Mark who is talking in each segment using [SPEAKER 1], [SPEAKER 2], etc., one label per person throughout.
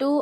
[SPEAKER 1] 2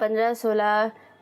[SPEAKER 1] 15-16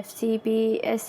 [SPEAKER 1] FCPS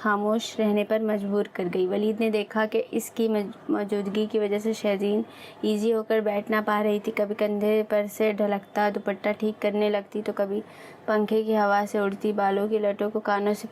[SPEAKER 1] خاموش رہنے پر مجبور کر گئی۔ ولید نے دیکھا کہ اس کی موجودگی کی وجہ سے شہزین ایزی ہو کر بیٹھ نہ پا رہی تھی۔ کبھی کندھے پر سے ڈھلکتا دوپٹہ ٹھیک کرنے لگتی تو کبھی پنکھے کی ہوا سے اڑتی بالوں کی لٹوں کو کانوں سے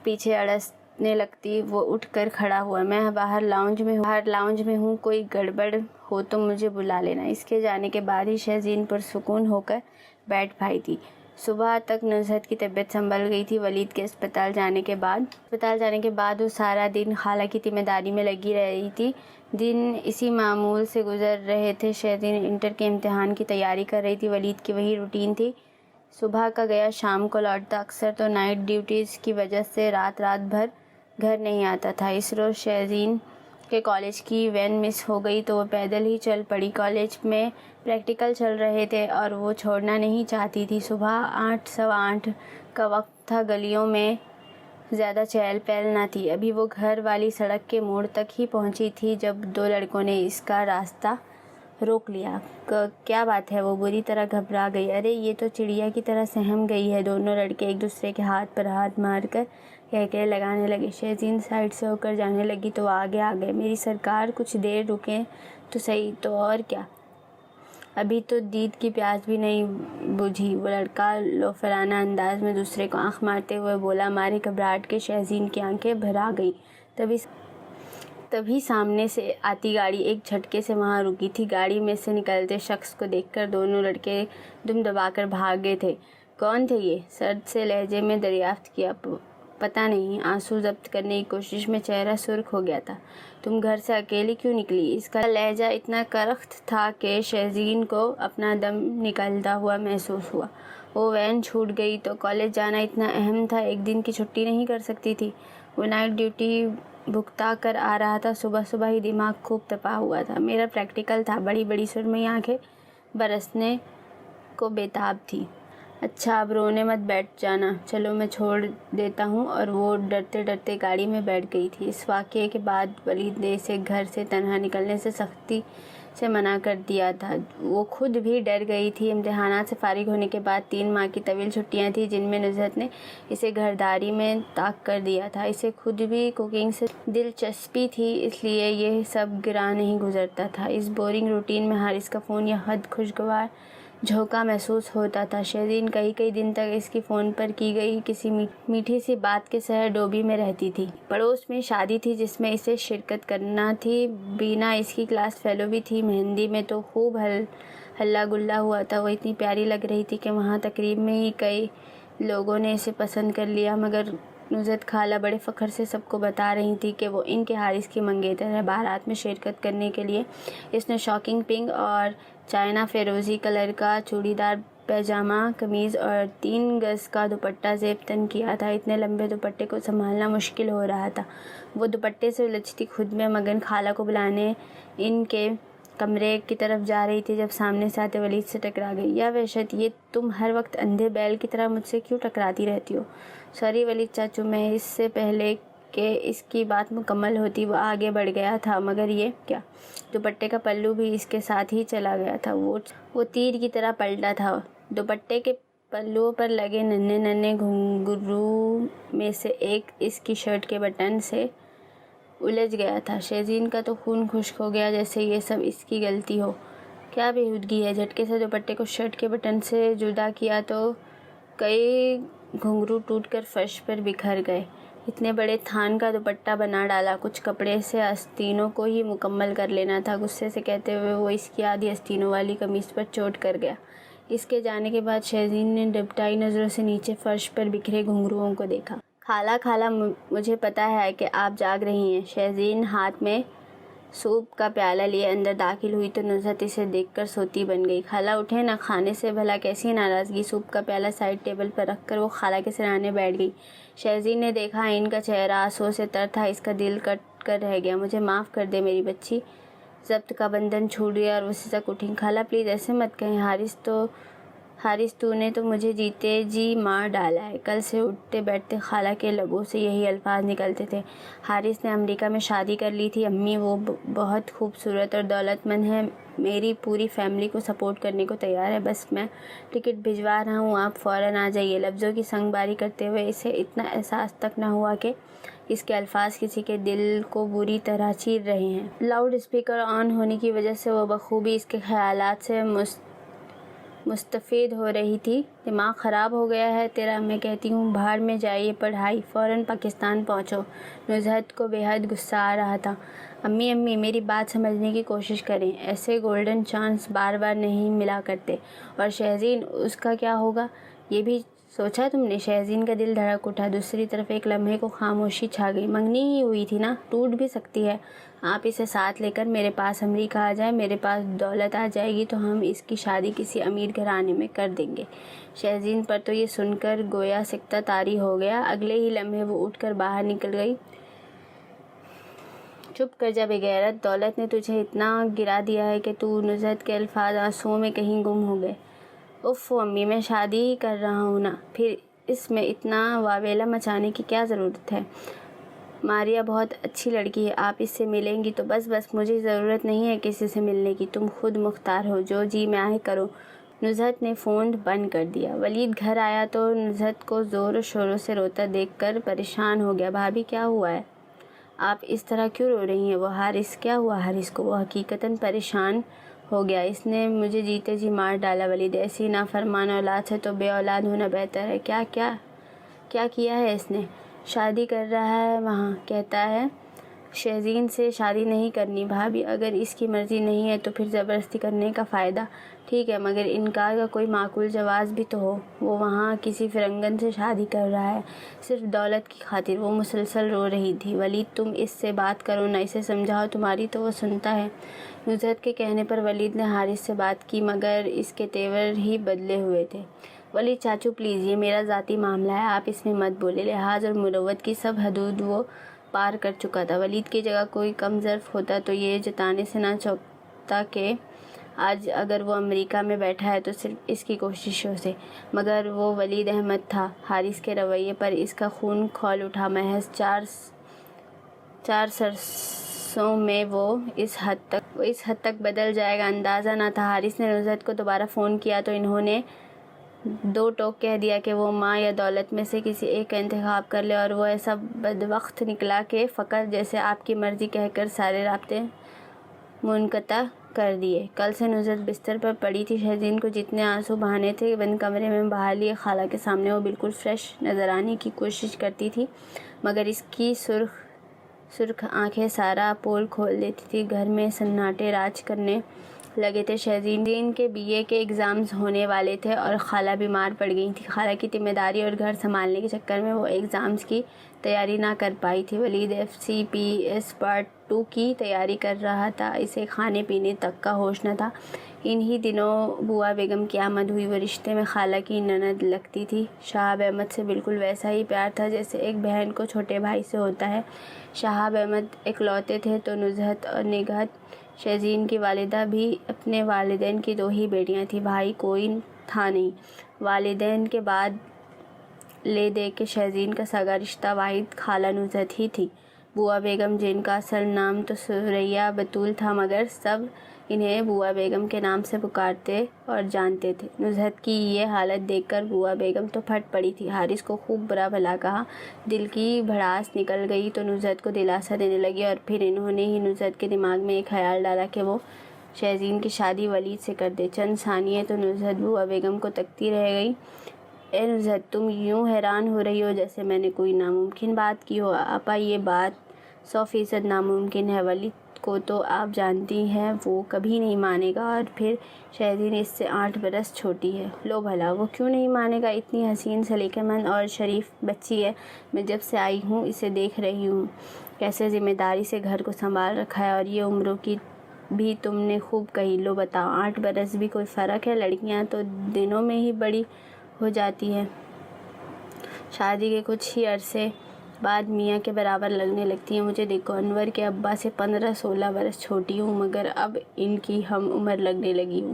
[SPEAKER 1] پیچھے اڑسنے لگتی۔ وہ اٹھ کر کھڑا ہوا۔ میں باہر لاؤنج میں ہوں، کوئی گڑبڑ ہو تو مجھے بلا لینا۔ اس کے جانے کے بعد ہی شہزین پرسکون ہو کر بیٹھ پائی تھی۔ صبح تک نزہت کی طبیعت سنبھل گئی تھی۔ ولید کے اسپتال جانے کے بعد وہ سارا دن خالہ کی ذمہ داری میں لگی رہی تھی۔ دن اسی معمول سے گزر رہے تھے۔ شہزین انٹر کے امتحان کی تیاری کر رہی تھی۔ ولید کی وہی روٹین تھی، صبح کا گیا شام کو لوٹتا۔ اکثر تو نائٹ ڈیوٹیز کی وجہ سے رات بھر گھر نہیں آتا تھا۔ اس روز شہزین کے کالج کی وین مس ہو گئی تو وہ پیدل ہی چل پڑی۔ کالج میں پریکٹیکل چل رہے تھے اور وہ چھوڑنا نہیں چاہتی تھی۔ صبح 8 سوا 8 کا وقت تھا۔ گلیوں میں زیادہ چہل پہل نہ تھی۔ ابھی وہ گھر والی سڑک کے موڑ تک ہی پہنچی تھی جب 2 لڑکوں نے اس کا راستہ روک لیا۔ کیا بات ہے؟ وہ بری طرح گھبرا گئی۔ ارے یہ تو چڑیا کی طرح سہم گئی ہے۔ دونوں لڑکے ایک دوسرے کے ہاتھ پر ہاتھ مار کر کہکہے لگانے لگے۔ شہزین سائڈ سے ہو کر جانے لگی تو وہ آگے آ گئے۔ میری سرکار کچھ دیر رکیں تو صحیح۔ تو اور کیا، ابھی تو دید کی پیاس بھی نہیں بجھی۔ وہ لڑکا لوفرانہ انداز میں دوسرے کو آنکھ مارتے ہوئے بولا۔ ماری گھبراہٹ کے شہزین کی آنکھیں بھر آ گئیں۔ تبھی سامنے سے آتی گاڑی ایک جھٹکے سے وہاں رکی تھی۔ گاڑی میں سے نکلتے شخص کو دیکھ کر دونوں لڑکے دم دبا کر بھاگے تھے۔ کون تھے یہ؟ سرد سے لہجے میں دریافت کیا۔ پتہ نہیں۔ آنسو ضبط کرنے کی کوشش میں چہرہ سرخ ہو گیا تھا۔ تم گھر سے اکیلی کیوں نکلی؟ اس کا لہجہ اتنا کرخت تھا کہ شہزین کو اپنا دم نکلتا ہوا محسوس ہوا۔ وہ وین چھوٹ گئی تو کالج جانا اتنا اہم تھا، ایک دن کی چھٹی نہیں کر سکتی تھی؟ وہ نائٹ ڈیوٹی بھگتا کر آ رہا تھا۔ صبح ہی دماغ خوب تپا ہوا تھا۔ میرا پریکٹیکل تھا۔ بڑی بڑی سرمئی آنکھیں برسنے کو بیتاب تھی۔ اچھا اب رونے مت بیٹھ جانا، چلو میں چھوڑ دیتا ہوں۔ اور وہ ڈرتے ڈرتے گاڑی میں بیٹھ گئی تھی۔ اس واقعے کے بعد ولید نے اسے گھر سے تنہا نکلنے سے سختی سے منع کر دیا تھا۔ وہ خود بھی ڈر گئی تھی۔ امتحانات سے فارغ ہونے کے بعد 3 ماہ کی طویل چھٹیاں تھیں جن میں نزہت نے اسے گھرداری میں طاق کر دیا تھا۔ اسے خود بھی کوکنگ سے دلچسپی تھی، اس لیے یہ سب گراں نہیں گزرتا تھا۔ اس بورنگ روٹین میں حارث کا فون یہ حد خوشگوار جھونکا محسوس ہوتا تھا۔ شہزین کئی دن تک اس کی فون پر کی گئی کسی میٹھی سی بات کے سحر ڈوبی میں رہتی تھی۔ پڑوس میں شادی تھی جس میں اسے شرکت کرنا تھی۔ بینا اس کی کلاس فیلو بھی تھی۔ مہندی میں تو خوب ہلا گلا ہوا تھا۔ وہ اتنی پیاری لگ رہی تھی کہ وہاں تقریب میں ہی کئی لوگوں نے اسے پسند کر لیا، مگر نزہت خالہ بڑے فخر سے سب کو بتا رہی تھی کہ وہ ان کے حارث کی منگیتر ہے۔ بارات میں شرکت کرنے کے لیے اس نے شاکنگ پنک اور چائنا فیروزی کلر کا چوڑی دار پیجامہ قمیض اور 3 گز کا دوپٹہ زیب تن کیا تھا۔ اتنے لمبے دوپٹے کو سنبھالنا مشکل ہو رہا تھا۔ وہ دوپٹے سے الجھتی خود میں مگن خالہ کو بلانے ان کے کمرے کی طرف جا رہی تھی جب سامنے سے آتے ولید سے ٹکرا گئی۔ یا وحشت، یہ تم ہر وقت اندھے بیل کی طرح مجھ سے کیوں ٹکراتی رہتی ہو؟ سوری ولید چاچو، میں اس سے پہلے کہ اس کی بات مکمل ہوتی وہ آگے بڑھ گیا تھا، مگر یہ کیا؟ دوپٹے کا پلو بھی اس کے ساتھ ہی چلا گیا تھا۔ وہ تیر کی طرح پلٹا تھا۔ دوپٹے کے پلوں پر لگے ننھے گھنگرو میں سے ایک اس کی شرٹ کے بٹن سے الجھ گیا تھا۔ شہزین کا تو خون خشک ہو گیا جیسے یہ سب اس کی غلطی ہو۔ کیا بےہودگی ہے! جھٹکے سے دوپٹے کو شرٹ کے بٹن سے جدا کیا تو کئی گھنگرو ٹوٹ کر فرش پر بکھر گئے۔ اتنے بڑے تھان کا دوپٹہ بنا ڈالا، کچھ کپڑے سے آستینوں کو ہی مکمل کر لینا تھا۔ غصے سے کہتے ہوئے وہ اس کی آدھی آستینوں والی قمیص پر چوٹ کر گیا۔ اس کے جانے کے بعد شہزین نے ڈبٹائی نظروں سے نیچے فرش پر بکھرے گھنگروؤں کو دیکھا۔ خالہ مجھے پتا ہے کہ آپ جاگ رہی ہیں۔ شہزین ہاتھ میں سوپ کا پیالہ لیے اندر داخل ہوئی تو نزہت اسے دیکھ کر سوتی بن گئی۔ خالہ اٹھیں نا، کھانے سے بھلا کیسی ناراضگی؟ سوپ کا پیالہ سائڈ ٹیبل پر رکھ کر وہ خالہ کے سرانے بیٹھ گئی۔ شہزین نے دیکھا ان کا چہرہ آنسوؤں سے تر تھا۔ اس کا دل کٹ کر رہ گیا۔ مجھے معاف کر دے میری بچی۔ ضبط کا بندھن چھوٹ گیا اور وہ سسک اٹھیں۔ خالہ پلیز ایسے مت کہیں، حارث تو نے تو مجھے جیتے جی مار ڈالا ہے۔ کل سے اٹھتے بیٹھتے خالہ کے لبوں سے یہی الفاظ نکلتے تھے۔ حارث نے امریکہ میں شادی کر لی تھی امی، وہ بہت خوبصورت اور دولت مند ہے، میری پوری فیملی کو سپورٹ کرنے کو تیار ہے، بس میں ٹکٹ بھجوا رہا ہوں، آپ فوراً آ جائیے۔ لفظوں کی سنگ باری کرتے ہوئے اسے اتنا احساس تک نہ ہوا کہ اس کے الفاظ کسی کے دل کو بری طرح چیر رہے ہیں۔ لاؤڈ اسپیکر آن ہونے کی وجہ سے وہ بخوبی اس کے خیالات سے مستفید ہو رہی تھی۔ دماغ خراب ہو گیا ہے تیرا، میں کہتی ہوں بھاڑ میں جائیے پڑھائی، فوراً پاکستان پہنچو۔ نزہت کو بے حد غصہ آ رہا تھا۔ امی میری بات سمجھنے کی کوشش کریں، ایسے گولڈن چانس بار بار نہیں ملا کرتے۔ اور شہزین، اس کا کیا ہوگا؟ یہ بھی سوچا تم نے؟ شہزین کا دل دھڑک اٹھا۔ دوسری طرف ایک لمحے کو خاموشی چھا گئی۔ منگنی ہی ہوئی تھی نا، ٹوٹ بھی سکتی ہے۔ آپ اسے ساتھ لے کر میرے پاس امریکہ آ جائیں، میرے پاس دولت آ جائے گی تو ہم اس کی شادی کسی امیر گھرانے میں کر دیں گے۔ شہزین پر تو یہ سن کر گویا سکتہ طاری ہو گیا۔ اگلے ہی لمحے وہ اٹھ کر باہر نکل گئی۔ چپ کر جا بے غیرت، دولت نے تجھے اتنا گرا دیا ہے کہ تو… نزہت کے الفاظ آنسوؤں میں کہیں گم ہو گئے۔ اف امی، میں شادی ہی کر رہا ہوں نا، پھر اس میں اتنا واویلا مچانے کی کیا ضرورت ہے؟ ماریا بہت اچھی لڑکی ہے، آپ اس سے ملیں گی تو بس مجھے ضرورت نہیں ہے کسی سے ملنے کی، تم خود مختار ہو، جو جی میں آئے کرو۔ نزہت نے فون بند کر دیا۔ ولید گھر آیا تو نزہت کو زور و شوروں سے روتا دیکھ کر پریشان ہو گیا۔ بھابھی کیا ہوا ہے؟ آپ اس طرح کیوں رو رہی ہیں؟ وہ حارث… کیا ہوا حارث کو؟ وہ حقیقتاً پریشان ہو گیا۔ اس نے مجھے جیتے جی مار ڈالا ولید، ایسی نافرمان اولاد سے تو بے اولاد ہونا بہتر ہے۔ کیا کیا ہے اس نے؟ شادی کر رہا ہے وہاں، کہتا ہے شہزین سے شادی نہیں کرنی۔ بھابھی اگر اس کی مرضی نہیں ہے تو پھر زبردستی کرنے کا فائدہ؟ ٹھیک ہے، مگر انکار کا کوئی معقول جواز بھی تو ہو۔ وہ وہاں کسی فرنگن سے شادی کر رہا ہے صرف دولت کی خاطر۔ وہ مسلسل رو رہی تھی۔ ولید تم اس سے بات کرو نا، اسے سمجھاؤ، تمہاری تو وہ سنتا ہے۔ نزہت کے کہنے پر ولید نے حارث سے بات کی، مگر اس کے تیور ہی بدلے ہوئے تھے۔ ولید چاچو پلیز، یہ میرا ذاتی معاملہ ہے، آپ اس میں مت بولے۔ لحاظ اور مروت کی سب حدود وہ پار کر چکا تھا۔ ولید کی جگہ کوئی کم ظرف ہوتا تو یہ جتانے سے نہ چوکتا کہ آج اگر وہ امریکہ میں بیٹھا ہے تو صرف اس کی کوششوں سے، مگر وہ ولید احمد تھا۔ حارث کے رویے پر اس کا خون کھول اٹھا۔ محض چار سرسوں میں وہ اس حد تک بدل جائے گا اندازہ نہ تھا۔ حارث نے نزہت کو دوبارہ فون کیا تو انہوں نے دو ٹوک کہہ دیا کہ وہ ماں یا دولت میں سے کسی ایک کا انتخاب کر لے، اور وہ ایسا بدبخت نکلا کہ فقط جیسے آپ کی مرضی کہہ کر سارے رابطے منقطع کر دیے۔ کل سے نزہت بستر پر پڑی تھی۔ شہزین کو جتنے آنسو بہانے تھے بند کمرے میں بہا لیے۔ خالہ کے سامنے وہ بالکل فریش نظر آنے کی کوشش کرتی تھی، مگر اس کی سرخ آنکھیں سارا پول کھول دیتی تھی۔ گھر میں سناٹے راج کرنے لگے تھے۔ شہزین کے BA کے ایگزامز ہونے والے تھے اور خالہ بیمار پڑ گئی تھی۔ خالہ کی ذمہ داری اور گھر سنبھالنے کے چکر میں وہ ایگزامز کی تیاری نہ کر پائی تھی۔ ولید FCPS پارٹ 2 کی تیاری کر رہا تھا، اسے کھانے پینے تک کا ہوش نہ تھا۔ انہی دنوں بوا بیگم کی آمد ہوئی۔ وہ رشتے میں خالہ کی نند لگتی تھی۔ شہاب احمد سے بالکل ویسا ہی پیار تھا جیسے ایک بہن کو چھوٹے بھائی سے ہوتا ہے۔ شہاب احمد اکلوتے تھے تو نزہت اور نگہت، شہزین کی والدہ بھی، اپنے والدین کی 2 ہی بیٹیاں تھیں، بھائی کوئی تھا نہیں۔ والدین کے بعد لے دے کے شہزین کا سگا رشتہ واحد خالہ نزہت ہی تھی۔ بوا بیگم، جن کا اصل نام تو ثریا بتول تھا، مگر سب انہیں بوا بیگم کے نام سے پکارتے اور جانتے تھے۔ نزہت کی یہ حالت دیکھ کر بوا بیگم تو پھٹ پڑی تھی۔ حارث کو خوب برا بھلا کہا، دل کی بھڑاس نکل گئی تو نزہت کو دلاسا دینے لگی، اور پھر انہوں نے ہی نزہت کے دماغ میں ایک خیال ڈالا کہ وہ شہزین کی شادی ولید سے کر دے۔ چند ثانیے تو نزہت بوا بیگم کو تکتی رہ گئی۔ اے نزہت، تم یوں حیران ہو رہی ہو جیسے میں نے کوئی ناممکن بات کی ہو۔ آپا، یہ بات 100% ناممکن ہے۔ ولید کو تو آپ جانتی ہیں وہ کبھی نہیں مانے گا، اور پھر شہزین اس سے 8 برس چھوٹی ہے۔ لو بھلا، وہ کیوں نہیں مانے گا؟ اتنی حسین، سلیقہ مند اور شریف بچی ہے۔ میں جب سے آئی ہوں اسے دیکھ رہی ہوں، کیسے ذمہ داری سے گھر کو سنبھال رکھا ہے، اور یہ عمروں کی بھی تم نے خوب کہی۔ لو بتاؤ، 8 برس بھی کوئی فرق ہے؟ لڑکیاں تو دنوں میں ہی بڑی ہو جاتی ہیں، شادی کے کچھ ہی عرصے بعد میاں کے برابر لگنے لگتی ہیں۔ مجھے دیکھو، انور کے ابا سے 15-16 برس چھوٹی ہوں، مگر اب ان کی ہم عمر لگنے لگی ہوں۔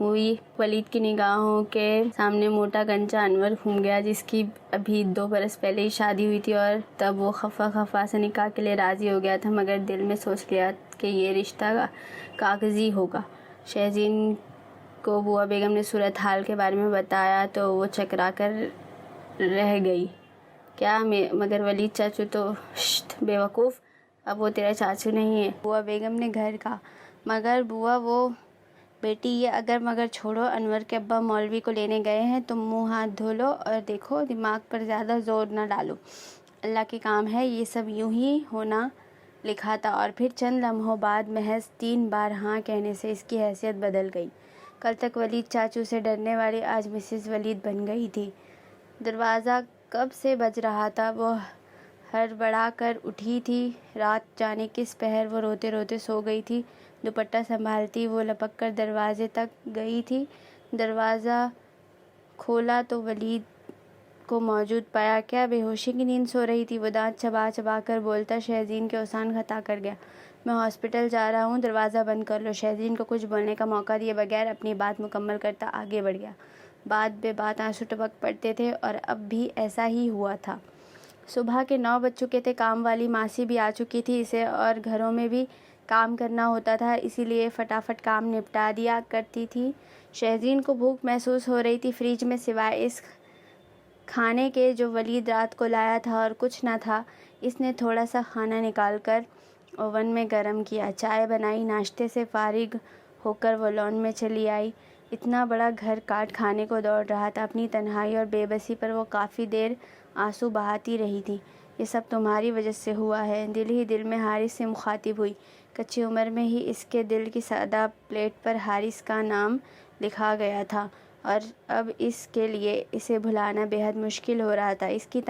[SPEAKER 1] ہوئی۔ ولید کی نگاہوں کے سامنے موٹا گنجا انور گھوم گیا، جس کی ابھی 2 برس پہلے ہی شادی ہوئی تھی، اور تب وہ خفا سے نکاح کے لیے راضی ہو گیا تھا، مگر دل میں سوچ لیا کہ یہ رشتہ کاغذی ہوگا۔ شہزین کو بوا بیگم نے صورتحال کے بارے میں بتایا تو وہ چکرا کر رہ گئی۔ کیا مگر ولید چاچو تو بے وقوف، اب وہ تیرا چاچو نہیں ہے۔ بوا بیگم نے گھر کہا، مگر بوا وہ بیٹی یہ اگر مگر چھوڑو، انور کے ابا مولوی کو لینے گئے ہیں، تم منہ ہاتھ دھو لو اور دیکھو، دماغ پر زیادہ زور نہ ڈالو، اللہ کے کام ہے، یہ سب یوں ہی ہونا لکھا تھا۔ اور پھر چند لمحوں بعد محض 3 بار ہاں کہنے سے اس کی حیثیت بدل گئی۔ کل تک ولید چاچو سے ڈرنے والی آج مسز ولید بن گئی تھی۔ دروازہ کب سے بج رہا تھا، وہ ہڑبڑا کر اٹھی تھی۔ رات جانے کس پہر وہ روتے روتے سو گئی تھی۔ دوپٹہ سنبھالتی وہ لپک کر دروازے تک گئی تھی۔ دروازہ کھولا تو ولید کو موجود پایا۔ کیا بے ہوشی کی نیند سو رہی تھی؟ وہ دانت چبا چبا کر بولتا شہزین کے اوسان خطا کر گیا۔ میں ہاسپٹل جا رہا ہوں، دروازہ بند کر لو۔ شہزین کو کچھ بولنے کا موقع دیے بغیر اپنی بات مکمل کرتا آگے بڑھ گیا۔ بات بے بات آنسو ٹپک پڑتے تھے، اور اب بھی ایسا ہی ہوا تھا۔ صبح کے 9 بج چکے تھے۔ کام والی ماسی بھی آ چکی تھی، اسے اور گھروں میں بھی کام کرنا ہوتا تھا، اسی لیے فٹافٹ کام نپٹا دیا کرتی تھی۔ شہزین کو بھوک محسوس ہو رہی تھی۔ فریج میں سوائے اس کھانے کے جو ولید رات کو لایا تھا اور کچھ نہ تھا۔ اس نے تھوڑا سا کھانا نکال کر اوون میں گرم کیا، چائے بنائی۔ ناشتے سے فارغ ہو کر وہ لان میں چلی آئی۔ اتنا بڑا گھر کاٹ کھانے کو دوڑ رہا تھا۔ اپنی تنہائی اور بے بسی پر وہ کافی دیر آنسو بہاتی رہی تھی۔ یہ سب تمہاری وجہ سے ہوا ہے، دل ہی دل میں حارث سے مخاطب ہوئی۔ کچی عمر میں ہی اس کے دل کی سادہ پلیٹ پر حارث کا نام لکھا گیا تھا، اور اب اس کے لیے اسے بھلانا بے حد مشکل ہو رہا تھا۔ اس کی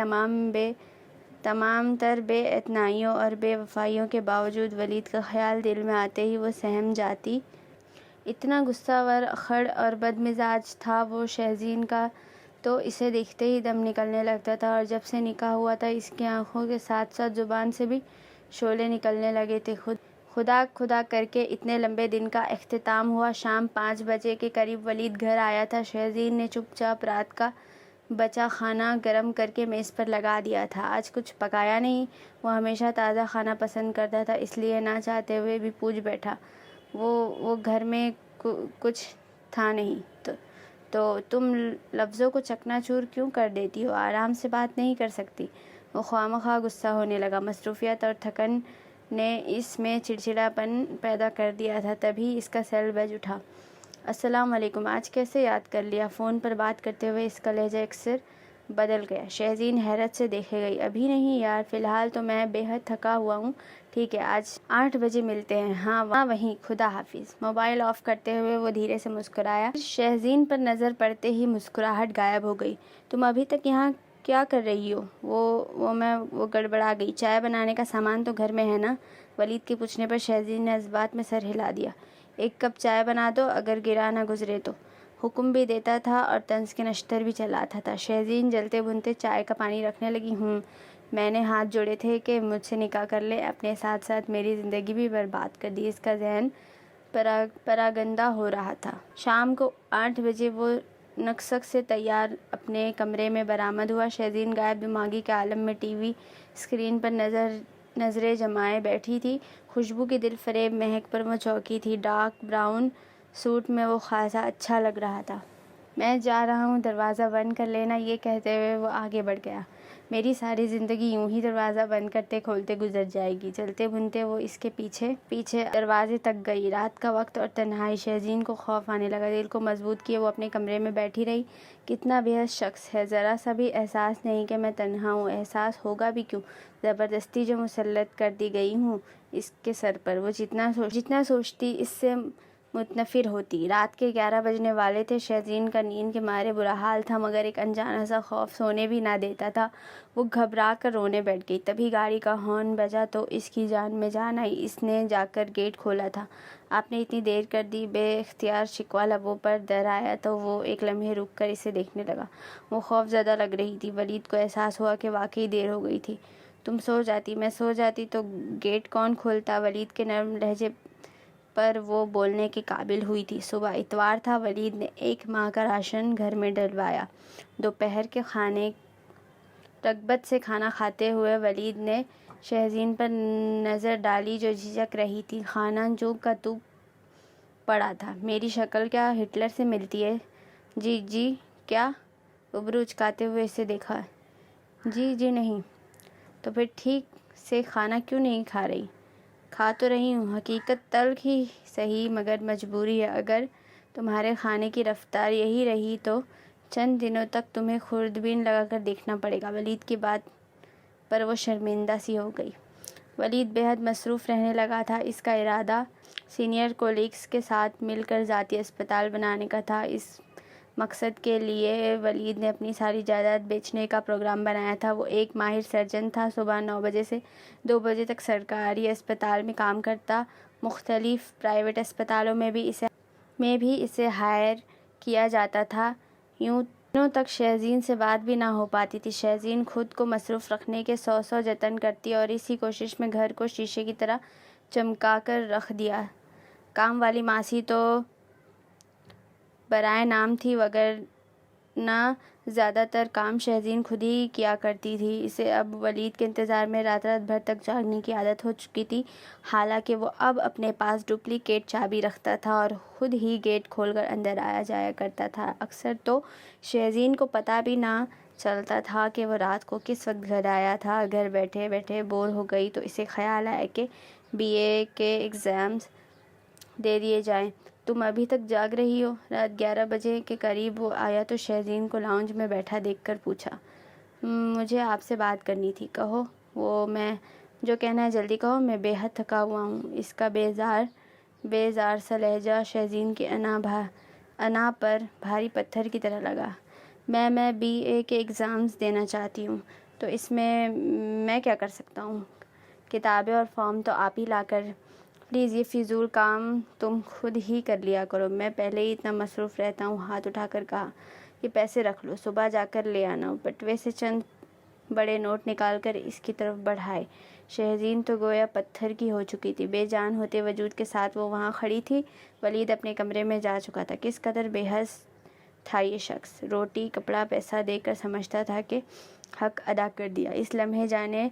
[SPEAKER 1] تمام تر بے اعتنائیوں اور بے وفائیوں کے باوجود ولید کا خیال دل میں آتے ہی وہ سہم جاتی۔ اتنا غصہ ور، اکھڑ اور بد مزاج تھا وہ شہزین کا، تو اسے دیکھتے ہی دم نکلنے لگتا تھا، اور جب سے نکاح ہوا تھا اس کی آنکھوں کے ساتھ ساتھ زبان سے بھی شعلے نکلنے لگے تھے۔ خدا خدا کر کے اتنے لمبے دن کا اختتام ہوا۔ شام 5 بجے کے قریب ولید گھر آیا تھا۔ شہزین نے چپ چاپ رات کا بچا کھانا گرم کر کے میز پر لگا دیا تھا۔ آج کچھ پکایا نہیں؟ وہ ہمیشہ تازہ کھانا پسند کرتا تھا، اس لیے نہ چاہتے ہوئے بھی پوچھ بیٹھا۔ وہ گھر میں کچھ تھا نہیں تو تم لفظوں کو چکنا چور کیوں کر دیتی ہو؟ آرام سے بات نہیں کر سکتی؟ وہ خواہ غصہ ہونے لگا۔ مصروفیت اور تھکن نے اس میں چڑچڑا پن پیدا کر دیا تھا۔ تبھی اس کا سیل بج اٹھا۔ السلام علیکم، آج کیسے یاد کر لیا؟ فون پر بات کرتے ہوئے اس کا لہجہ اکثر بدل گیا۔ شہزین حیرت سے دیکھے گئی۔ ابھی نہیں یار، فی الحال تو میں بے حد تھکا ہوا ہوں۔ ٹھیک ہے، آج 8 بجے ملتے ہیں۔ ہاں وہیں، خدا حافظ۔ موبائل آف کرتے ہوئے وہ دھیرے سے مسکرایا۔ شہزین پر نظر پڑتے ہی مسکراہٹ غائب ہو گئی۔ تم ابھی تک یہاں کیا کر رہی ہو؟ وہ گڑبڑا گئی۔ چائے بنانے کا سامان تو گھر میں ہے نا؟ ولید کے پوچھنے پر شہزین نے اس بات میں سر ہلا دیا۔ 1 کپ چائے بنا دو، اگر گرا نہ گزرے تو۔ حکم بھی دیتا تھا اور طنز کے نشتر بھی چلاتا تھا۔ شہزین جلتے بھنتے چائے کا پانی رکھنے لگی۔ میں نے ہاتھ جوڑے تھے کہ مجھ سے نکاح کر لے، اپنے ساتھ ساتھ میری زندگی بھی برباد کر دی۔ اس کا ذہن پراگندہ ہو رہا تھا۔ شام کو 8 بجے وہ نکسک سے تیار اپنے کمرے میں برآمد ہوا۔ شہزین غائب دماغی کے عالم میں ٹی وی اسکرین پر نظریں جمائے بیٹھی تھی۔ خوشبو کی دل فریب مہک پر وہ چونکی تھی۔ ڈارک براؤن سوٹ میں وہ خاصا اچھا لگ رہا تھا۔ میں جا رہا ہوں، دروازہ بند کر لینا، یہ کہتے ہوئے وہ آگے بڑھ گیا۔ میری ساری زندگی یوں ہی دروازہ بند کرتے کھولتے گزر جائے گی۔ چلتے بھنتے وہ اس کے پیچھے دروازے تک گئی۔ رات کا وقت اور تنہائی، شہزین کو خوف آنے لگا۔ دل کو مضبوط کیے وہ اپنے کمرے میں بیٹھی رہی۔ کتنا بے حس شخص ہے، ذرا سا بھی احساس نہیں کہ میں تنہا ہوں۔ احساس ہوگا بھی کیوں، زبردستی جو مسلط کر دی گئی ہوں اس کے سر پر۔ وہ جتنا سوچتی اس سے متنفر ہوتی۔ رات کے 11 بجنے والے تھے۔ شہزین کا نیند کے مارے برا حال تھا، مگر ایک انجانا سا خوف سونے بھی نہ دیتا تھا۔ وہ گھبرا کر رونے بیٹھ گئی۔ تبھی گاڑی کا ہارن بجا تو اس کی جان میں جان آئی۔ اس نے جا کر گیٹ کھولا تھا۔ آپ نے اتنی دیر کر دی، بے اختیار شکوہ لبوں پر در آیا تو وہ ایک لمحے رک کر اسے دیکھنے لگا۔ وہ خوف زدہ لگ رہی تھی۔ ولید کو احساس ہوا کہ واقعی دیر ہو گئی تھی۔ تم سو جاتی، میں سو جاتی تو گیٹ کون کھولتا؟ ولید کے نرم لہجے پر وہ بولنے کے قابل ہوئی تھی۔ صبح اتوار تھا، ولید نے 1 ماہ کا راشن گھر میں ڈلوایا۔ دوپہر کے کھانے رغبت سے کھانا کھاتے ہوئے ولید نے شہزین پر نظر ڈالی جو جھجک رہی تھی۔ کھانا جو کا تو پڑا تھا۔ میری شکل کیا ہٹلر سے ملتی ہے؟ جی کیا؟ ابرو اچکاتے ہوئے اسے دیکھا۔ جی نہیں۔ تو پھر ٹھیک سے کھانا کیوں نہیں کھا رہی؟ کھا تو رہی ہوں، حقیقت تلخ ہی سہی مگر مجبوری ہے۔ اگر تمہارے کھانے کی رفتار یہی رہی تو چند دنوں تک تمہیں خوردبین لگا کر دیکھنا پڑے گا۔ ولید کی بات پر وہ شرمندہ سی ہو گئی۔ ولید بے حد مصروف رہنے لگا تھا۔ اس کا ارادہ سینئر کولیگز کے ساتھ مل کر ذاتی اسپتال بنانے کا تھا۔ اس مقصد کے لیے ولید نے اپنی ساری جائیداد بیچنے کا پروگرام بنایا تھا۔ وہ ایک ماہر سرجن تھا، صبح 9 بجے سے 2 بجے تک سرکاری اسپتال میں کام کرتا، مختلف پرائیویٹ اسپتالوں میں بھی اسے ہائر کیا جاتا تھا۔ یوں دنوں تک شہزین سے بات بھی نہ ہو پاتی تھی۔ شہزین خود کو مصروف رکھنے کے 100 جتن کرتی اور اسی کوشش میں گھر کو شیشے کی طرح چمکا کر رکھ دیا۔ کام والی ماسی تو برائے نام تھی، وگرنہ زیادہ تر کام شہزین خود ہی کیا کرتی تھی۔ اسے اب ولید کے انتظار میں رات بھر تک جاگنے کی عادت ہو چکی تھی، حالانکہ وہ اب اپنے پاس ڈپلیکیٹ چابی رکھتا تھا اور خود ہی گیٹ کھول کر اندر آیا جایا کرتا تھا۔ اکثر تو شہزین کو پتہ بھی نہ چلتا تھا کہ وہ رات کو کس وقت گھر آیا تھا۔ گھر بیٹھے بیٹھے بور ہو گئی تو اسے خیال آیا کہ BA کے ایگزامز دے دیے جائیں۔ تم ابھی تک جاگ رہی ہو؟ رات 11 بجے کے قریب وہ آیا تو شہزین کو لاؤنج میں بیٹھا دیکھ کر پوچھا، مجھے آپ سے بات کرنی تھی۔ کہو۔ وہ میں جو کہنا ہے جلدی کہو، میں بے حد تھکا ہوا ہوں۔ اس کا بیزار سا لہجہ شہزین کی انا پر بھاری پتھر کی طرح لگا۔ میں BA کے ایگزامز دینا چاہتی ہوں، تو اس میں کیا کر سکتا ہوں؟ کتابیں اور فارم تو آپ ہی لا کر، پلیز یہ فضول کام تم خود ہی کر لیا کرو، میں پہلے ہی اتنا مصروف رہتا ہوں۔ ہاتھ اٹھا کر کہا، یہ پیسے رکھ لو، صبح جا کر لے آنا۔ بٹوے سے چند بڑے نوٹ نکال کر اس کی طرف بڑھائے۔ شہزین تو گویا پتھر کی ہو چکی تھی، بے جان ہوتے وجود کے ساتھ وہ وہاں کھڑی تھی۔ ولید اپنے کمرے میں جا چکا تھا۔ کس قدر بے حس تھا یہ شخص! روٹی کپڑا پیسہ دے کر سمجھتا تھا کہ حق ادا کر دیا۔ اس لمحے جانے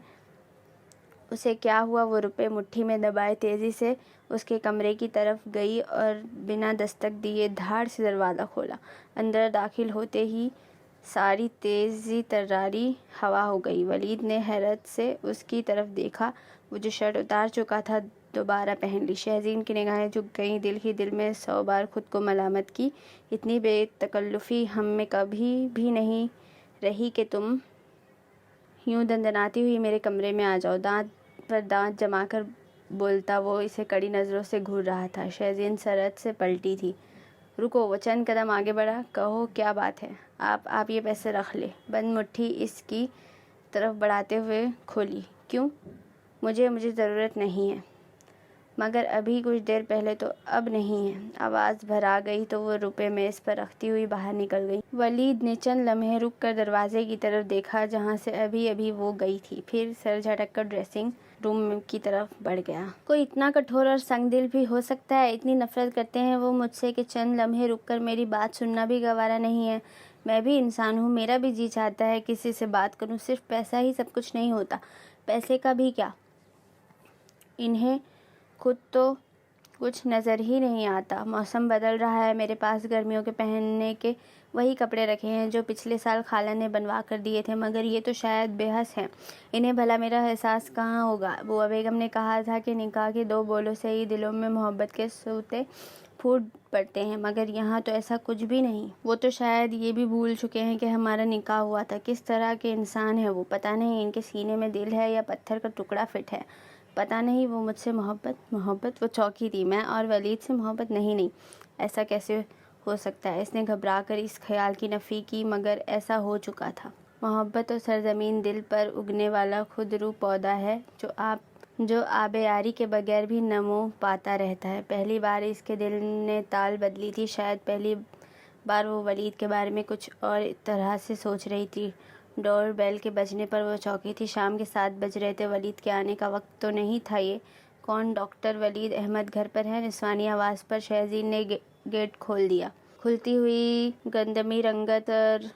[SPEAKER 1] اسے کیا ہوا، وہ روپے مٹھی میں دبائے تیزی سے اس کے کمرے کی طرف گئی اور بنا دستک دیے دھاڑ سے دروازہ کھولا۔ اندر داخل ہوتے ہی ساری تیزی تراری ہوا ہو گئی۔ ولید نے حیرت سے اس کی طرف دیکھا۔ وہ جو شرٹ اتار چکا تھا دوبارہ پہن لی۔ شہزین کی نگاہیں جھک گئیں، دل ہی دل میں 100 بار خود کو ملامت کی۔ اتنی بے تکلفی ہم میں کبھی بھی نہیں رہی کہ تم یوں دندناتی ہوئی میرے کمرے میں آ جاؤ۔ دانت پر دانت جما کر بولتا وہ اسے کڑی نظروں سے گھور رہا تھا۔ شہزین سرعت سے پلٹی تھی۔ رکو، وہ چند قدم آگے بڑھا۔ کہو کیا بات ہے؟ آپ یہ پیسے رکھ لیں۔ بند مٹھی اس کی طرف بڑھاتے ہوئے کھولی۔ کیوں؟ مجھے ضرورت نہیں ہے، مگر ابھی کچھ دیر پہلے تو اب نہیں ہے۔ آواز بھرا گئی تو وہ روپے میز پر رکھتی ہوئی باہر نکل گئی۔ ولید نے چند لمحے رک کر دروازے کی طرف دیکھا جہاں سے ابھی وہ گئی تھی، پھر سر جھٹک کر ڈریسنگ روم کی طرف بڑھ گیا۔ کوئی اتنا کٹھور اور سنگ دل بھی ہو سکتا ہے؟ اتنی نفرت کرتے ہیں وہ مجھ سے کہ چند لمحے رک کر میری بات سننا بھی گوارا نہیں ہے؟ میں بھی انسان ہوں، میرا بھی جی چاہتا ہے کسی سے بات کروں۔ صرف پیسہ ہی سب کچھ نہیں ہوتا۔ پیسے کا بھی کیا؟ انہیں خود تو کچھ نظر ہی نہیں آتا۔ موسم بدل رہا ہے، میرے پاس گرمیوں کے پہننے کے وہی کپڑے رکھے ہیں جو پچھلے سال خالہ نے بنوا کر دیے تھے، مگر یہ تو شاید بے حس ہیں۔ انہیں بھلا میرا احساس کہاں ہوگا؟ بوا بیگم نے کہا تھا کہ نکاح کے 2 بولوں سے ہی دلوں میں محبت کے سوتے پھوٹ پڑتے ہیں، مگر یہاں تو ایسا کچھ بھی نہیں۔ وہ تو شاید یہ بھی بھول چکے ہیں کہ ہمارا نکاح ہوا تھا۔ کس طرح کے انسان ہیں وہ؟ پتہ نہیں ان کے سینے میں دل ہے یا پتھر کا ٹکڑا فٹ ہے۔ پتہ نہیں۔ وہ مجھ سے محبت وہ چوکی تھی۔ میں اور ولید سے محبت نہیں، ایسا کیسے ہو سکتا ہے؟ اس نے گھبرا کر اس خیال کی نفی کی، مگر ایسا ہو چکا تھا۔ محبت تو سرزمین دل پر اگنے والا خودرو پودا ہے جو آب یاری کے بغیر بھی نمو پاتا رہتا ہے۔ پہلی بار اس کے دل نے تال بدلی تھی، شاید پہلی بار وہ ولید کے بارے میں کچھ اور طرح سے سوچ رہی تھی۔ ڈور بیل کے بجنے پر وہ چونکی تھی۔ شام کے 7 بج رہے تھے۔ ولید کے آنے کا وقت تو نہیں تھا یہ، کون؟ ڈاکٹر ولید احمد گھر پر ہے؟ نسوانی آواز پر شہزین نے گیٹ کھول دیا۔ کھلتی ہوئی گندمی رنگت اور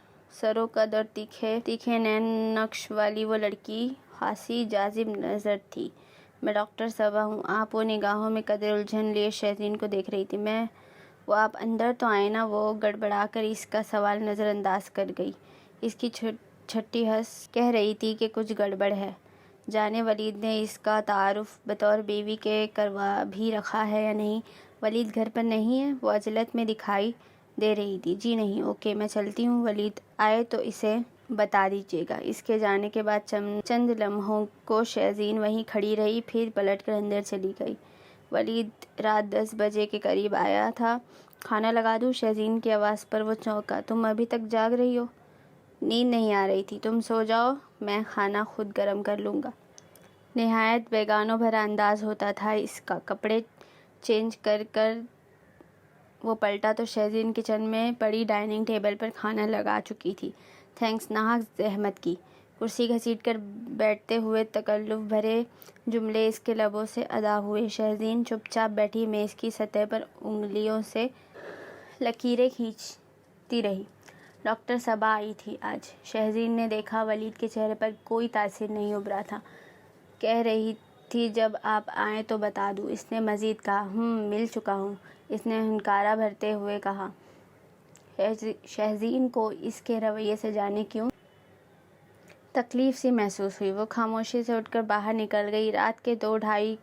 [SPEAKER 1] سرو قد اور تیکھے نین نقش والی وہ لڑکی خاصی جاذب نظر تھی۔ میں ڈاکٹر صبا ہوں۔ آپ وہ نگاہوں میں قدر الجھن لیے شہزین کو دیکھ رہی تھی۔ میں وہ آپ اندر تو آئے نا؟ وہ گڑبڑا کر اس کا سوال نظر انداز کر گئی۔ اس کی چھٹی ہنس کہہ رہی تھی کہ کچھ گڑبڑ ہے۔ جانے ولید نے اس کا تعارف بطور بیوی کے کروا بھی رکھا ہے یا نہیں۔ ولید گھر پر نہیں ہے؟ وہ عجلت میں دکھائی دے رہی تھی۔ جی نہیں۔ اوکے، میں چلتی ہوں۔ ولید آئے تو اسے بتا دیجیے گا۔ اس کے جانے کے بعد چند لمحوں کو شہزین وہیں کھڑی رہی، پھر پلٹ کر اندر چلی گئی۔ ولید رات 10 بجے کے قریب آیا تھا۔ کھانا لگا دوں؟ شہزین کی آواز پر وہ چونکا۔ تم ابھی تک جاگ رہی ہو؟ نیند نہیں آ رہی تھی۔ تم سو جاؤ، میں کھانا خود گرم کر لوں گا۔ نہایت بیگانوں بھرا انداز ہوتا تھا اس کا۔ کپڑے چینج کر کر وہ پلٹا تو شہزین کچن میں پڑی ڈائننگ ٹیبل پر کھانا لگا چکی تھی۔ تھینکس، ناہک زحمت کی۔ کرسی گھسیٹ کر بیٹھتے ہوئے تکلف بھرے جملے اس کے لبوں سے ادا ہوئے۔ شہزین چپ چاپ بیٹھی میز کی سطح پر انگلیوں سے لکیریں کھینچتی رہی۔ ڈاکٹر صبا آئی تھی آج؟ شہزین نے دیکھا ولید کے چہرے پر کوئی تاثر نہیں ابھرا تھا۔ کہہ رہی تھی جب آپ آئیں تو بتا دوں۔ اس نے مزید کہا۔ مل چکا ہوں، اس نے ہنکارا بھرتے ہوئے کہا۔ شہزین کو اس کے رویے سے جانے کیوں تکلیف سی محسوس ہوئی۔ وہ خاموشی سے اٹھ کر باہر نکل گئی۔ رات کے 2:30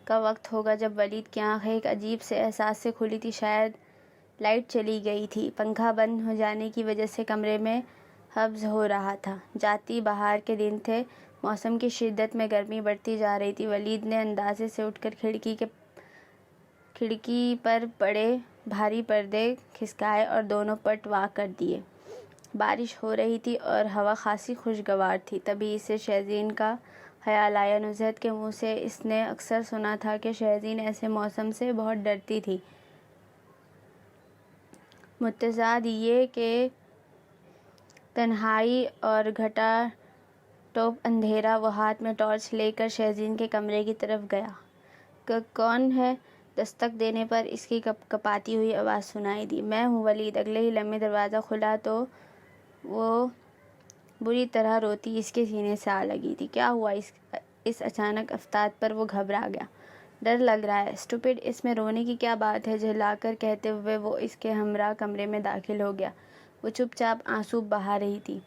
[SPEAKER 1] کا وقت ہوگا جب ولید کی آنکھیں ایک عجیب سے احساس سے کھلی تھی۔ شاید لائٹ چلی گئی تھی۔ پنکھا بند ہو جانے کی وجہ سے کمرے میں حبس ہو رہا تھا۔ جاتی بہار کے دن تھے۔ موسم کی شدت میں گرمی بڑھتی جا رہی تھی۔ ولید نے اندازے سے اٹھ کر کھڑکی پر پڑے بھاری پردے کھسکائے اور دونوں پٹ وا کر دیے۔ بارش ہو رہی تھی اور ہوا خاصی خوشگوار تھی۔ تبھی اسے شہزین کا خیال آیا۔ نزہت کے منہ سے اس نے اکثر سنا تھا کہ شہزین ایسے موسم سے بہت ڈرتی تھی۔ متضاد یہ کہ تنہائی اور گھٹا ٹوپ اندھیرا۔ وہ ہاتھ میں ٹارچ لے کر شہزین کے کمرے کی طرف گیا۔ کون ہے؟ دستک دینے پر اس کی کپاتی ہوئی آواز سنائی دی۔ میں ہوں ولید۔ اگلے ہی لمحے دروازہ کھلا تو وہ بری طرح روتی اس کے سینے سے آ لگی تھی۔ کیا ہوا؟ اس اچانک افتاد پر وہ گھبرا گیا۔ ڈر لگ رہا ہے؟ اسٹوپڈ، اس میں رونے کی کیا بات ہے؟ جھلا کر کہتے ہوئے وہ اس کے ہمراہ کمرے میں داخل ہو گیا۔ وہ چپ چاپ آنسو بہا رہی تھی۔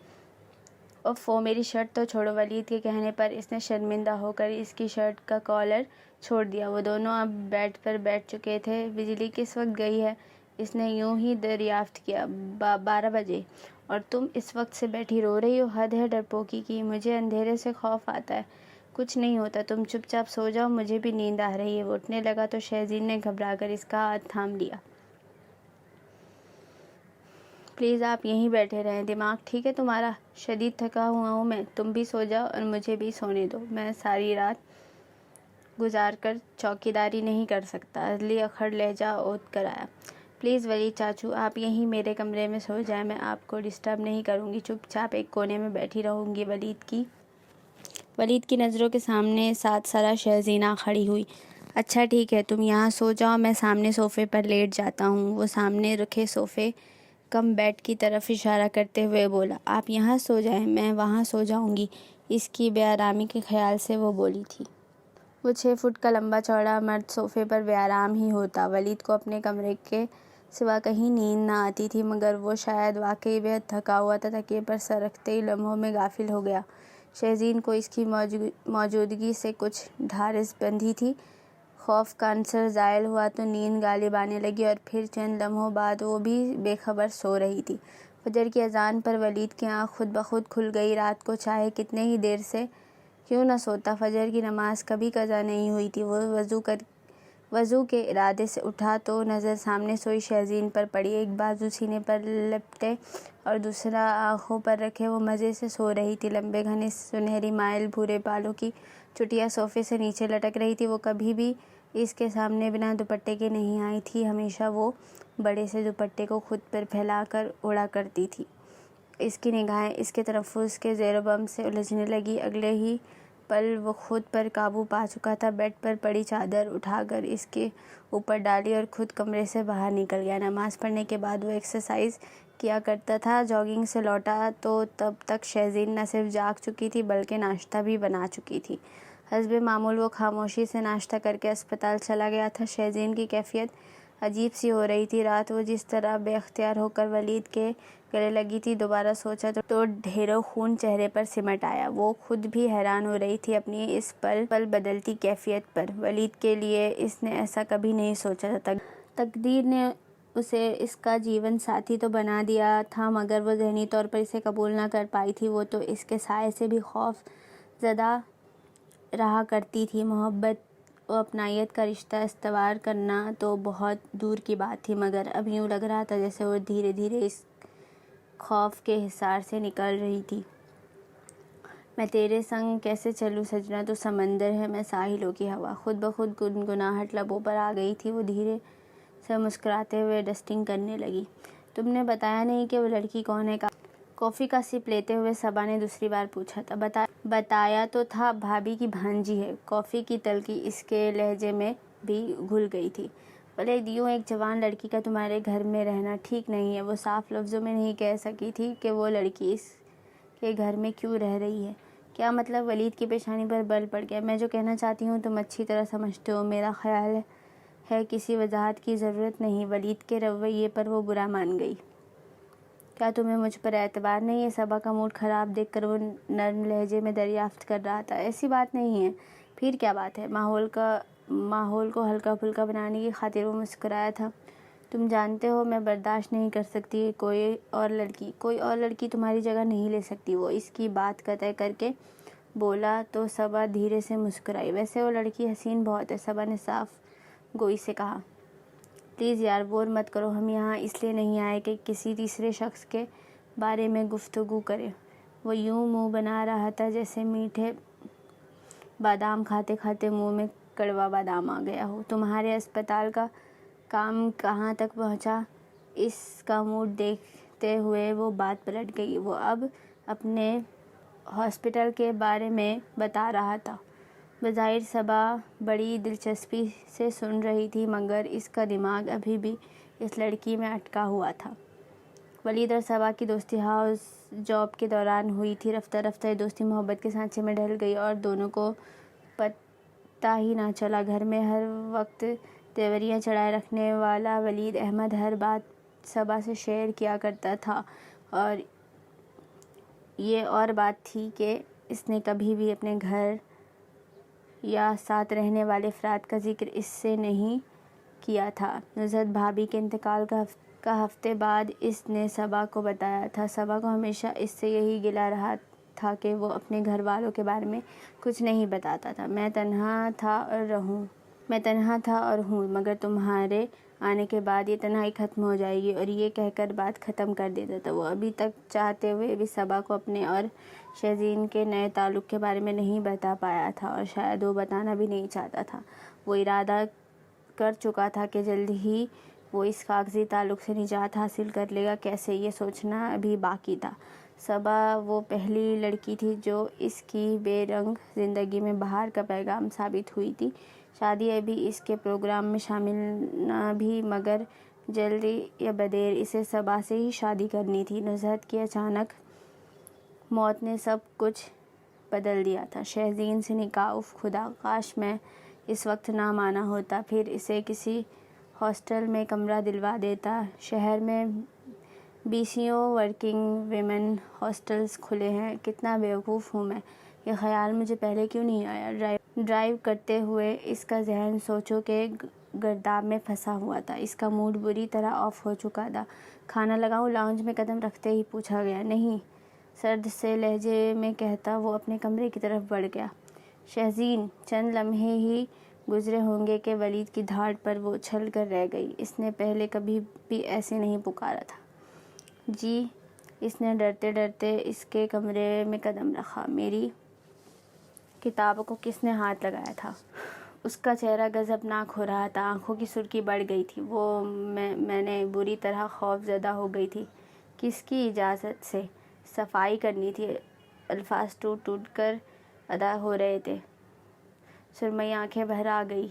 [SPEAKER 1] اوفو، میری شرٹ تو چھوڑو۔ ولید کے کہنے پر اس نے شرمندہ ہو کر اس کی شرٹ کا کالر چھوڑ دیا۔ وہ دونوں اب بیڈ پر بیٹھ چکے تھے۔ بجلی کس وقت گئی ہے؟ اس نے یوں ہی دریافت کیا۔ 12 بجے۔ اور تم اس وقت سے بیٹھی رو رہی ہو؟ حد ہے ڈرپوکی کی۔ مجھے اندھیرے سے خوف آتا ہے۔ کچھ نہیں ہوتا، تم چپ چاپ سو جاؤ، مجھے بھی نیند آ رہی ہے۔ وہ اٹھنے لگا تو شہزین نے گھبرا کر اس کا ہاتھ تھام لیا۔ پلیز آپ یہیں بیٹھے رہیں۔ دماغ ٹھیک ہے تمہارا؟ شدید تھکا ہوا ہوں میں۔ تم بھی سو جاؤ اور مجھے بھی سونے دو۔ میں ساری رات گزار کر چوکیداری نہیں کر سکتا۔ عدلی اکھڑ لہجہ اونت کر آیا۔ پلیز ولید چاچو، آپ یہیں میرے کمرے میں سو جائیں، میں آپ کو ڈسٹرب نہیں کروں گی۔ چپ چاپ ایک کونے میں بیٹھی رہوں گی۔ ولید کی نظروں کے سامنے سات سالہ شہزینہ کھڑی ہوئی۔ اچھا ٹھیک ہے، تم یہاں سو جاؤ، میں سامنے صوفے پر لیٹ جاتا ہوں۔ وہ سامنے رکھے صوفے کم بیڈ کی طرف اشارہ کرتے ہوئے بولا۔ آپ یہاں سو جائیں، میں وہاں سو جاؤں گی۔ اس کی بے آرامی کے خیال سے وہ بولی تھی۔ وہ 6 فٹ کا لمبا چوڑا مرد صوفے پر بے آرام ہی ہوتا۔ ولید کو اپنے کمرے کے سوا کہیں نیند نہ آتی تھی، مگر وہ شاید واقعی بے حد تھکا ہوا تھا۔ تکیے پر سر رکھتے ہی لمحوں میں غافل ہو گیا۔ شہزین کو اس کی موجودگی سے کچھ ڈھارس بندھی تھی۔ خوف کا عنصر زائل ہوا تو نیند غالب آنے لگی اور پھر چند لمحوں بعد وہ بھی بے خبر سو رہی تھی۔ فجر کی اذان پر ولید کی آنکھ خود بخود کھل گئی۔ رات کو چاہے کتنے ہی دیر سے کیوں نہ سوتا، فجر کی نماز کبھی قضا نہیں ہوئی تھی۔ وہ وضو کے ارادے سے اٹھا تو نظر سامنے سوئی شہزین پر پڑی۔ ایک بازو سینے پر لپٹے اور دوسرا آنکھوں پر رکھے وہ مزے سے سو رہی تھی۔ لمبے گھنے سنہری مائل بھورے بالوں کی چٹیاں صوفے سے نیچے لٹک رہی تھی۔ وہ کبھی بھی اس کے سامنے بنا دوپٹے کے نہیں آئی تھی، ہمیشہ وہ بڑے سے دوپٹے کو خود پر پھیلا کر اوڑھا کرتی تھی۔ اس کی نگاہیں اس کے تنفس کے زیر و بم سے الجھنے لگی۔ اگلے ہی پل وہ خود پر قابو پا چکا تھا۔ بیڈ پر پڑی چادر اٹھا کر اس کے اوپر ڈالی اور خود کمرے سے باہر نکل گیا۔ نماز پڑھنے کے بعد وہ ایکسرسائز کیا کرتا تھا۔ جاگنگ سے لوٹا تو تب تک شہزین نہ صرف جاگ چکی تھی بلکہ ناشتہ بھی بنا چکی تھی۔ حسب معمول وہ خاموشی سے ناشتہ کر کے اسپتال چلا گیا تھا۔ شہزین کی کیفیت عجیب سی ہو رہی تھی۔ رات وہ جس طرح بے اختیار ہو کر ولید کے گلے لگی تھی، دوبارہ سوچا تو ڈھیروں خون چہرے پر سمٹ آیا۔ وہ خود بھی حیران ہو رہی تھی اپنی اس پل پل بدلتی کیفیت پر۔ ولید کے لیے اس نے ایسا کبھی نہیں سوچا تھا۔ تقدیر نے اسے اس کا جیون ساتھی تو بنا دیا تھا مگر وہ ذہنی طور پر اسے قبول نہ کر پائی تھی۔ وہ تو اس کے سائے سے بھی خوف زدہ رہا کرتی تھی۔ محبت و اپنائیت کا رشتہ استوار کرنا تو بہت دور کی بات تھی مگر اب یوں لگ رہا تھا جیسے وہ دھیرے دھیرے اس خوف کے حصار سے نکل رہی تھی۔ میں تیرے سنگ کیسے چلوں سجنا، تو سمندر ہے میں ساحلوں کی ہوا۔ خود بخود گنگناہٹ لبوں پر آ گئی تھی۔ وہ دھیرے سے مسکراتے ہوئے ڈسٹنگ کرنے لگی۔ تم نے بتایا نہیں کہ وہ لڑکی کون ہے؟ کافی کا سپ لیتے ہوئے صبا نے دوسری بار پوچھا تھا۔ بتایا تو تھا، بھابھی کی بھانجی ہے۔ کافی کی تلخی اس کے لہجے میں بھی گھل گئی تھی۔ ولید، یوں ایک جوان لڑکی کا تمہارے گھر میں رہنا ٹھیک نہیں ہے۔ وہ صاف لفظوں میں نہیں کہہ سکی تھی کہ وہ لڑکی اس کے گھر میں کیوں رہ رہی ہے۔ کیا مطلب؟ ولید کی پیشانی پر بل پڑ گیا۔ میں جو کہنا چاہتی ہوں تم اچھی طرح سمجھتے ہو۔ میرا خیال ہے کسی وضاحت کی ضرورت نہیں۔ ولید کے رویے پر وہ برا مان گئی۔ کیا تمہیں مجھ پر اعتبار نہیں ہے؟ صبا کا موڈ خراب دیکھ کر وہ نرم لہجے میں دریافت کر رہا تھا۔ ایسی بات نہیں ہے۔ پھر کیا بات ہے؟ ماحول کو ہلکا پھلکا بنانے کی خاطر وہ مسکرایا تھا۔ تم جانتے ہو میں برداشت نہیں کر سکتی کوئی اور لڑکی تمہاری جگہ نہیں لے سکتی۔ وہ اس کی بات قطع کر کے بولا تو صبا دھیرے سے مسکرائی۔ ویسے وہ لڑکی حسین بہت ہے، صبا نے صاف گوئی سے کہا۔ پلیز یار بور مت کرو، ہم یہاں اس لیے نہیں آئے کہ کسی تیسرے شخص کے بارے میں گفتگو کریں۔ وہ یوں منہ بنا رہا تھا جیسے میٹھے بادام کھاتے کھاتے منہ میں کڑوا بادام آ گیا ہو۔ تمہارے اسپتال کا کام کہاں تک پہنچا؟ اس کا موڈ دیکھتے ہوئے وہ بات پلٹ گئی۔ وہ اب اپنے ہاسپٹل کے بارے میں بتا رہا تھا۔ بظاہر صبا بڑی دلچسپی سے سن رہی تھی مگر اس کا دماغ ابھی بھی اس لڑکی میں اٹکا ہوا تھا۔ ولید اور صبا کی دوستی ہاؤس جاب کے دوران ہوئی تھی۔ رفتہ رفتہ یہ دوستی محبت کے سانچے میں ڈھل گئی اور دونوں کو پتہ ہی نہ چلا۔ گھر میں ہر وقت تیوریاں چڑھائے رکھنے والا ولید احمد ہر بات صبا سے شیئر کیا کرتا تھا اور یہ اور بات تھی کہ اس نے کبھی بھی اپنے گھر یا ساتھ رہنے والے افراد کا ذکر اس سے نہیں کیا تھا۔ نصرت بھابھی کے انتقال کا ہفتے بعد اس نے صبا کو بتایا تھا۔ صبا کو ہمیشہ اس سے یہی گلہ رہا تھا کہ وہ اپنے گھر والوں کے بارے میں کچھ نہیں بتاتا تھا۔ میں تنہا تھا اور ہوں مگر تمہارے آنے کے بعد یہ تنہائی ختم ہو جائے گی، اور یہ کہہ کر بات ختم کر دیتا تھا۔ وہ ابھی تک چاہتے ہوئے بھی صبا کو اپنے اور شہزین کے نئے تعلق کے بارے میں نہیں بتا پایا تھا اور شاید وہ بتانا بھی نہیں چاہتا تھا۔ وہ ارادہ کر چکا تھا کہ جلد ہی وہ اس کاغذی تعلق سے نجات حاصل کر لے گا۔ کیسے، یہ سوچنا ابھی باقی تھا۔ صبا وہ پہلی لڑکی تھی جو اس کی بے رنگ زندگی میں بہار کا پیغام ثابت ہوئی تھی۔ شادی ابھی اس کے پروگرام میں شامل نہ بھی مگر جلد یا بدیر اسے صبا سے ہی شادی کرنی تھی۔ نصرت کی اچانک موت نے سب کچھ بدل دیا تھا۔ شہزین سے نکاح، اف خدا، کاش میں اس وقت نہ مانا ہوتا، پھر اسے کسی ہاسٹل میں کمرہ دلوا دیتا۔ شہر میں بیسیوں ورکنگ ویمن ہاسٹلز کھلے ہیں۔ کتنا بیوقوف ہوں میں، یہ خیال مجھے پہلے کیوں نہیں آیا؟ ڈرائیو کرتے ہوئے اس کا ذہن سوچوں کے گرداب میں پھنسا ہوا تھا۔ اس کا موڈ بری طرح آف ہو چکا تھا۔ کھانا لگاؤں؟ لاؤنج میں قدم رکھتے ہی پوچھا گیا۔ نہیں، سرد سے لہجے میں کہتا وہ اپنے کمرے کی طرف بڑھ گیا۔ شہزین، چند لمحے ہی گزرے ہوں گے کہ ولید کی دھاڑ پر وہ اچھل کر رہ گئی۔ اس نے پہلے کبھی بھی ایسے نہیں پکارا تھا۔ جی، اس نے ڈرتے ڈرتے اس کے کمرے میں قدم رکھا۔ میری کتابوں کو کس نے ہاتھ لگایا تھا؟ اس کا چہرہ غضبناک ہو رہا تھا، آنکھوں کی سرخی بڑھ گئی تھی۔ وہ میں نے بری طرح خوف زدہ ہو گئی تھی۔ کس کی اجازت سے؟ صفائی کرنی تھی۔ الفاظ ٹوٹ ٹوٹ کر ادا ہو رہے تھے۔ سرمئی آنکھیں بھر آ گئی۔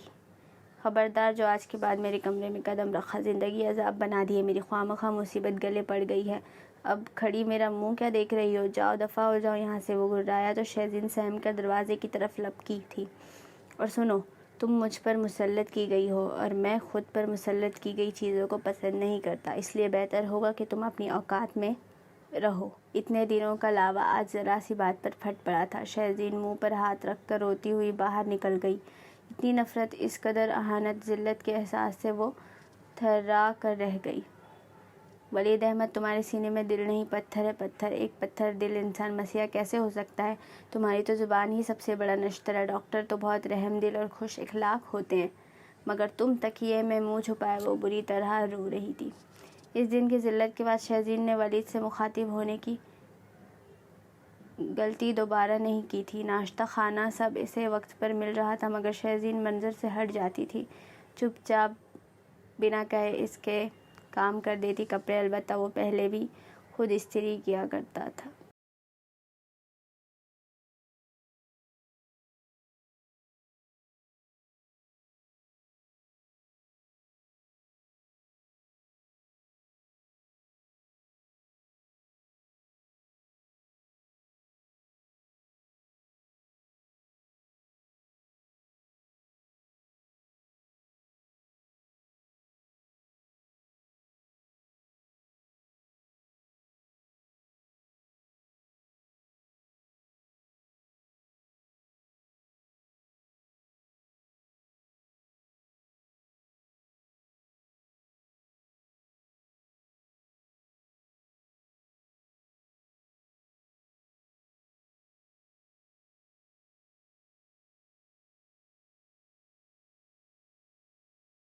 [SPEAKER 1] خبردار جو آج کے بعد میرے کمرے میں قدم رکھا، زندگی عذاب بنا دی ہے، میری خواہ مصیبت گلے پڑ گئی ہے۔ اب کھڑی میرا منہ کیا دیکھ رہی ہو؟ جاؤ دفع ہو جاؤ یہاں سے۔ وہ گررایا تو شہزین سہم کر دروازے کی طرف لپکی تھی۔ اور سنو، تم مجھ پر مسلط کی گئی ہو اور میں خود پر مسلط کی گئی چیزوں کو پسند نہیں کرتا، اس لیے بہتر ہوگا کہ تم اپنی اوقات میں رہو۔ اتنے دنوں کا لاوا آج ذرا سی بات پر پھٹ پڑا تھا۔ شہزین منہ پر ہاتھ رکھ کر روتی ہوئی باہر نکل گئی۔ اتنی نفرت، اس قدر اہانت، ذلت کے احساس سے وہ تھرا کر رہ گئی۔ ولید احمد، تمہارے سینے میں دل نہیں، پتھر ہے، پتھر۔ ایک پتھر دل انسان مسیحا کیسے ہو سکتا ہے؟ تمہاری تو زبان ہی سب سے بڑا نشتر ہے۔ ڈاکٹر تو بہت رحم دل اور خوش اخلاق ہوتے ہیں، مگر تم تکیے میں منہ چھپائے وہ بری طرح رو رہی تھی۔ اس دن کی ذلت کے بعد شہزین نے ولید سے مخاطب ہونے کی غلطی دوبارہ نہیں کی تھی۔ ناشتہ خانہ سب اسے وقت پر مل رہا تھا، مگر شہزین منظر سے ہٹ جاتی تھی، چپ چاپ بنا کہے اس کے کام کر دیتی۔ کپڑے البتہ وہ پہلے بھی خود استری کیا کرتا تھا۔